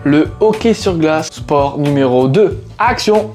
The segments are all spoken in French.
le hockey sur glace, sport numéro 2. Action!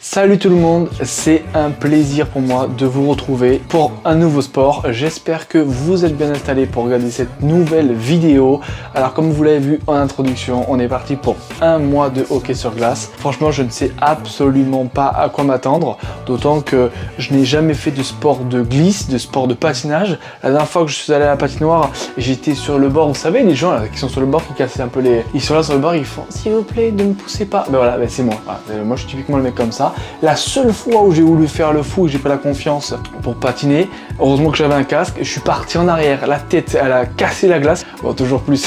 Salut tout le monde, c'est un plaisir pour moi de vous retrouver pour un nouveau sport. J'espère que vous êtes bien installés pour regarder cette nouvelle vidéo. Alors comme vous l'avez vu en introduction, on est parti pour un mois de hockey sur glace. Franchement, je ne sais absolument pas à quoi m'attendre, d'autant que je n'ai jamais fait de sport de glisse, de sport de patinage. La dernière fois que je suis allé à la patinoire, j'étais sur le bord. Vous savez, les gens là, qui sont sur le bord, qui cassent un peu les... Ils sont là sur le bord, ils font « s'il vous plaît, ne me poussez pas ». Ben voilà, ben c'est moi. Voilà. Moi, je suis typiquement le mec comme ça. La seule fois où j'ai voulu faire le fou et j'ai pas la confiance pour patiner, heureusement que j'avais un casque, je suis parti en arrière, la tête elle a cassé la glace, bon toujours plus.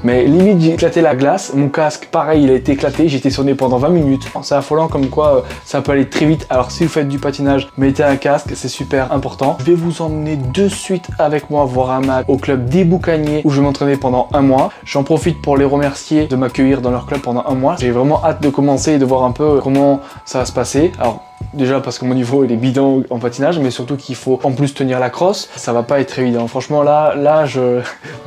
Mais limite j'ai éclaté la glace, mon casque pareil il a été éclaté, j'étais sur nez pendant 20 minutes. C'est affolant comme quoi ça peut aller très vite. Alors si vous faites du patinage, mettez un casque, c'est super important. Je vais vous emmener de suite avec moi voir un match au club des Boucaniers où je vais m'entraîner pendant un mois. J'en profite pour les remercier de m'accueillir dans leur club pendant un mois. J'ai vraiment hâte de commencer et de voir un peu comment ça va se passer. Alors déjà parce que mon niveau il est bidon en patinage, mais surtout qu'il faut en plus tenir la crosse, ça va pas être évident. Franchement là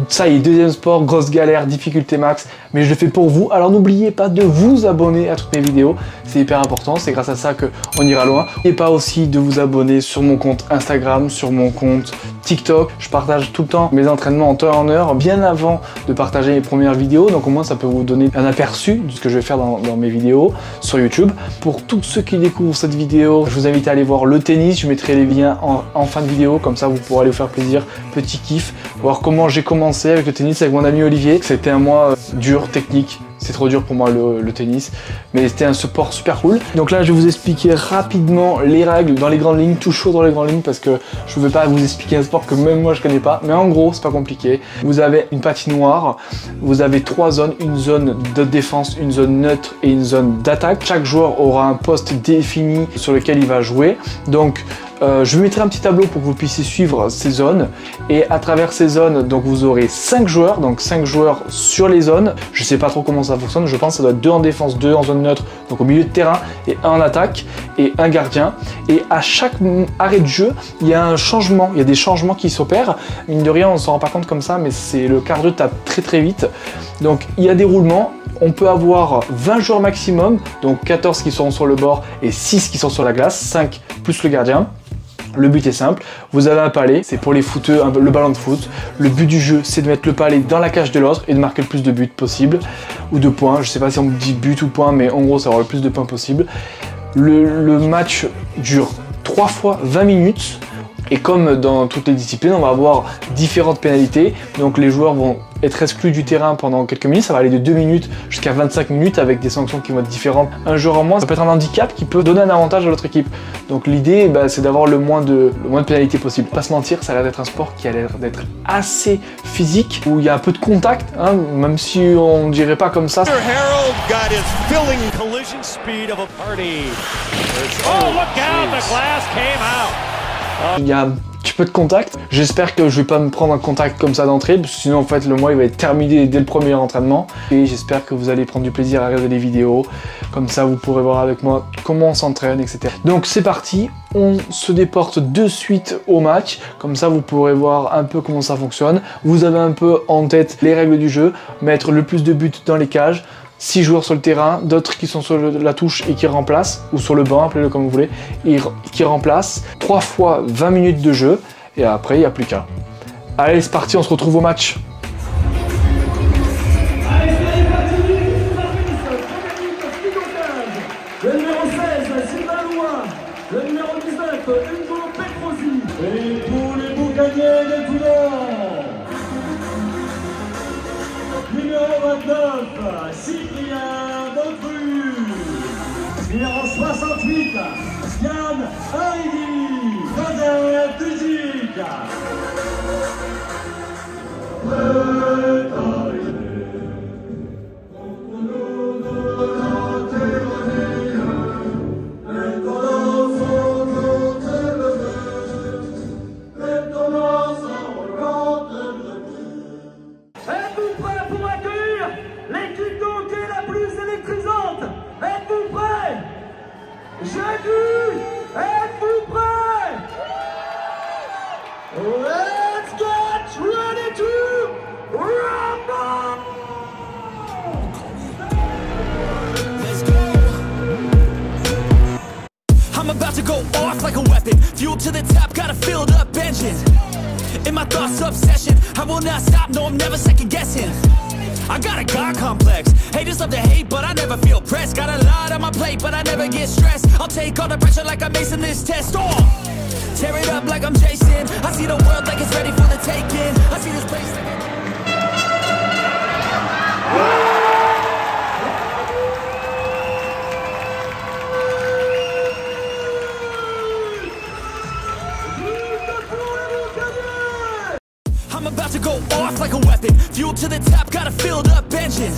ça y est, deuxième sport, grosse galère, difficulté max, mais je le fais pour vous. Alors n'oubliez pas de vous abonner à toutes mes vidéos, c'est hyper important, c'est grâce à ça qu'on ira loin. N'oubliez pas aussi de vous abonner sur mon compte Instagram, sur mon compte TikTok. Je partage tout le temps mes entraînements en temps et en heure, bien avant de partager mes premières vidéos, donc au moins ça peut vous donner un aperçu de ce que je vais faire dans mes vidéos sur YouTube. Pour tous ceux qui découvrent cette vidéo, je vous invite à aller voir le tennis, je mettrai les liens en fin de vidéo, comme ça vous pourrez aller vous faire plaisir, petit kiff, voir comment j'ai commencé avec le tennis avec mon ami Olivier. C'était un mois dur, technique. C'est trop dur pour moi le tennis, mais c'était un sport super cool. Donc là je vais vous expliquer rapidement les règles dans les grandes lignes, toujours dans les grandes lignes parce que je ne veux pas vous expliquer un sport que même moi je connais pas, mais en gros c'est pas compliqué. Vous avez une patinoire, vous avez trois zones, une zone de défense, une zone neutre et une zone d'attaque. Chaque joueur aura un poste défini sur lequel il va jouer. Donc je vous mettrai un petit tableau pour que vous puissiez suivre ces zones, et à travers ces zones donc vous aurez 5 joueurs, donc 5 joueurs sur les zones. Je sais pas trop comment ça fonctionne, je pense que ça doit être 2 en défense, 2 en zone neutre, donc au milieu de terrain, et 1 en attaque et un gardien. Et à chaque arrêt de jeu il y a un changement, il y a des changements qui s'opèrent. Mine de rien on s'en rend pas compte comme ça, mais c'est le quart de tape très vite. Donc il y a des roulements. On peut avoir 20 joueurs maximum, donc 14 qui seront sur le bord et 6 qui sont sur la glace, 5 plus le gardien. Le but est simple, vous avez un palet, c'est pour les footeux, le ballon de foot. Le but du jeu, c'est de mettre le palet dans la cage de l'autre et de marquer le plus de buts possible, ou de points. Je sais pas si on me dit but ou point, mais en gros, ça aura le plus de points possible. Le match dure 3 fois 20 minutes. Et comme dans toutes les disciplines, on va avoir différentes pénalités. Donc les joueurs vont être exclus du terrain pendant quelques minutes. Ça va aller de 2 minutes jusqu'à 25 minutes avec des sanctions qui vont être différentes. Un joueur en moins, ça peut être un handicap qui peut donner un avantage à l'autre équipe. Donc l'idée, c'est d'avoir le moins de pénalités possible. Pas se mentir, ça a l'air d'être un sport qui a l'air d'être assez physique, où il y a un peu de contact, hein, même si on ne dirait pas comme ça. Il y a un petit peu de contact. J'espère que je vais pas me prendre un contact comme ça d'entrée, parce que sinon en fait le mois il va être terminé dès le premier entraînement. Et j'espère que vous allez prendre du plaisir à regarder les vidéos. Comme ça vous pourrez voir avec moi comment on s'entraîne, etc. Donc c'est parti, on se déporte de suite au match. Comme ça vous pourrez voir un peu comment ça fonctionne. Vous avez un peu en tête les règles du jeu, mettre le plus de buts dans les cages. 6 joueurs sur le terrain, d'autres qui sont sur la touche et qui remplacent, ou sur le banc, appelez-le comme vous voulez, et qui remplacent. 3 fois 20 minutes de jeu, et après il n'y a plus qu'un. Allez c'est parti, on se retrouve au match. Le numéro 16, Sylvain Louin. Le numéro 19, Hugo Petrosi. Et pour les Boucaniers de Toulon, numéro 29, Cyprien Beaucru. Numéro 68, Yann Haridi. Joseph Duzic. Let's get ready to fuel to the top, got a filled up engine. In my thoughts, obsession, I will not stop, no, I'm never second guessing. I got a God complex, haters love to hate, but I never feel pressed. Got a lot on my plate, but I never get stressed. I'll take all the pressure like I'm acing this test. Tear it up like I'm Jason. I see the world like it's ready for the taking. I see this place like I'm about to go off like a weapon. Fuel to the top, got a filled up engine.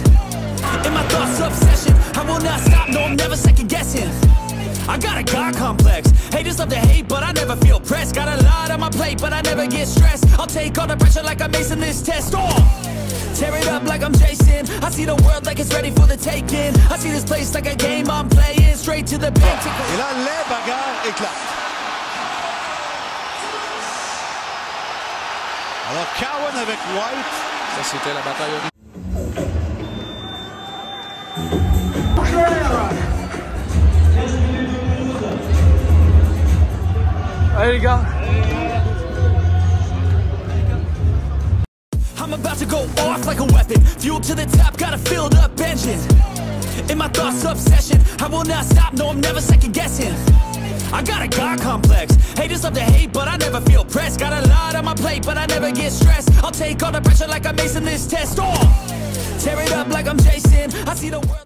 In my thoughts, obsession, I will not stop, no, I'm never second guessing. I got a God complex, haters love to hate, but I never feel pressed. Got a lot on my plate, but I never get stressed. I'll take all the pressure like I'm acing this test. Tear it up like I'm Jason. I see the world like it's ready for the taking. I see this place like a game I'm playing. Straight to the bank. Et là, les bagarres éclatent. Alors, Cowan avec White. Ça, c'était la bataille. Allez les gars. I'm about to go off like a weapon. Fuel to the top, got a filled up engine. In my thoughts, obsession, I will not stop, no, I'm never second guessing. I got a God complex, haters love to hate, but I never feel pressed. Got a lot on my plate, but I never get stressed. I'll take all the pressure like I'm acing this test. Tear it up like I'm Jason. I see the world.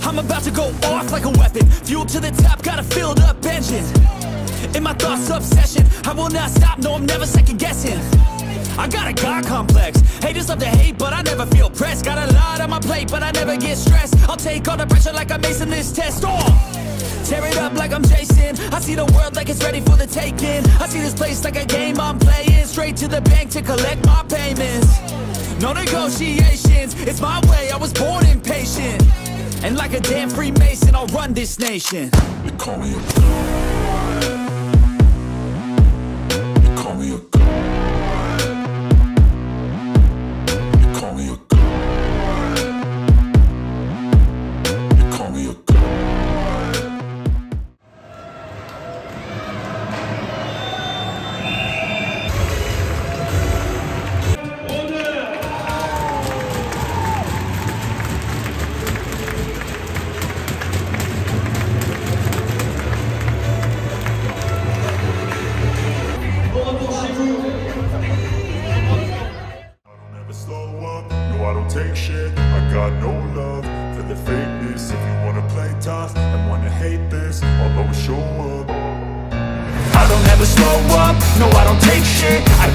I'm about to go off like a weapon. Fuel to the top, got a filled up engine. In my thoughts, obsession, I will not stop, no, I'm never second guessing. I got a God complex, haters love to hate, but I never feel pressed. Got a lot on my plate, but I never get stressed. I'll take all the pressure like I'm acing this test. Tear it up like I'm Jason. I see the world like it's ready for the taking. I see this place like a game I'm playing. Straight to the bank to collect my payments. No negotiations, it's my way, I was born impatient. And like a damn Freemason, I'll run this nation. You call me a god. You call me a god. You call me a god. You call me a god. Take shit, I got no love for the fakeness. If you wanna play tough and wanna hate this, I'll always show up. I don't ever slow up, no, I don't take shit. I